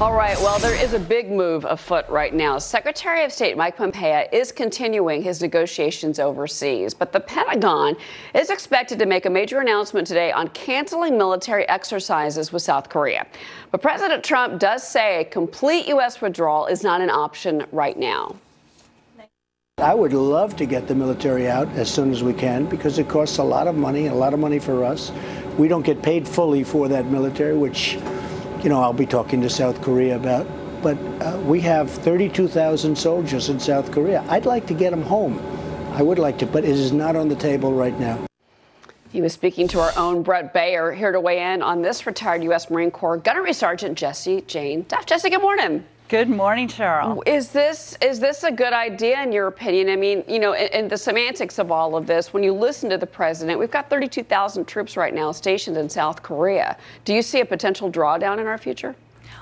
All right, well, there is a big move afoot right now. Secretary of State Mike Pompeo is continuing his negotiations overseas, but the Pentagon is expected to make a major announcement today on canceling military exercises with South Korea. But President Trump does say a complete U.S. withdrawal is not an option right now. I would love to get the military out as soon as we can because it costs a lot of money for us. We don't get paid fully for that military, which, you know, I'll be talking to South Korea about. But we have 32,000 soldiers in South Korea. I'd like to get them home. I would like to, but it is not on the table right now. He was speaking to our own Brett Bayer, here to weigh in on this retired U.S. Marine Corps Gunnery Sergeant Jessie Jane Duff. Jessie, good morning. Good morning, Cheryl. Is this a good idea in your opinion? I mean, you know, and the semantics of all of this, when you listen to the president, we've got 32,000 troops right now stationed in South Korea. Do you see a potential drawdown in our future?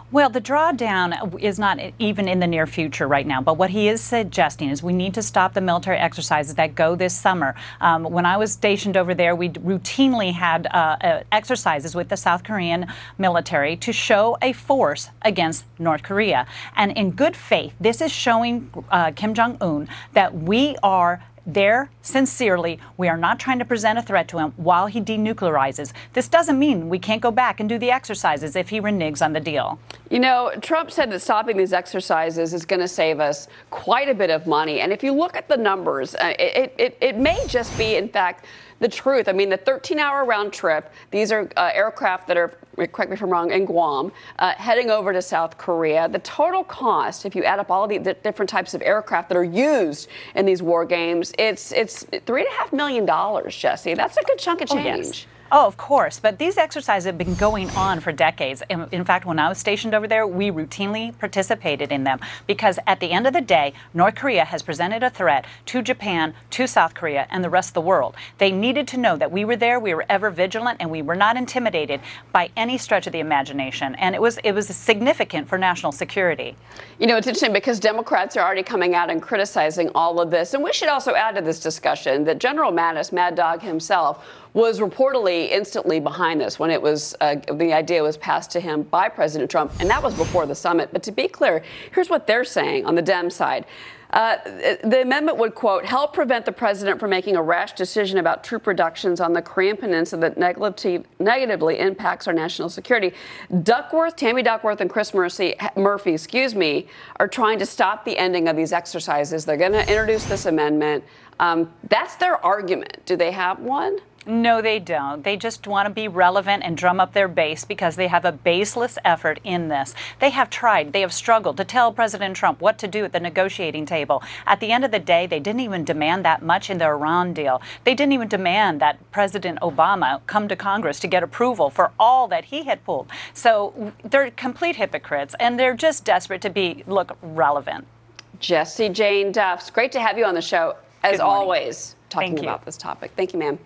Well, the drawdown is not even in the near future right now, but what he is suggesting is we need to stop the military exercises that go this summer. When I was stationed over there, we routinely had exercises with the South Korean military to show a force against North Korea. And in good faith, this is showing Kim Jong-un that we are there sincerely. We are not trying to present a threat to him while he denuclearizes. This doesn't mean we can't go back and do the exercises if he reneges on the deal. You know, Trump said that stopping these exercises is going to save us quite a bit of money. And if you look at the numbers, it may just be, in fact, the truth. I mean, the 13-hour round trip, these are aircraft that are, correct me if I'm wrong, in Guam, heading over to South Korea. The total cost, if you add up all of the different types of aircraft that are used in these war games, it's $3.5 million, Jessie. That's a good chunk of change. Oh, yes. Oh, of course. But these exercises have been going on for decades. In fact, when I was stationed over there, we routinely participated in them because at the end of the day, North Korea has presented a threat to Japan, to South Korea, and the rest of the world. They needed to know that we were there, we were ever vigilant, and we were not intimidated by any stretch of the imagination. And it was significant for national security. You know, it's interesting because Democrats are already coming out and criticizing all of this. And we should also add to this discussion that General Mattis, Mad Dog himself, was reportedly instantly behind this when it was the idea was passed to him by President Trump, and that was before the summit. But to be clear, here's what they're saying on the Dem side. The amendment would, quote, help prevent the president from making a rash decision about troop reductions on the Korean Peninsula that negatively impacts our national security. Tammy Duckworth, and Chris Murphy, are trying to stop the ending of these exercises. They're going to introduce this amendment. That's their argument. Do they have one? No, they don't. They just want to be relevant and drum up their base because they have a baseless effort in this. They have tried, they have struggled to tell President Trump what to do at the negotiating table. At the end of the day, they didn't even demand that much in the Iran deal. They didn't even demand that President Obama come to Congress to get approval for all that he had pulled. So they're complete hypocrites, and they're just desperate to look relevant. Jessie Jane Duff, it's great to have you on the show, as always, talking about this topic. Thank you, ma'am.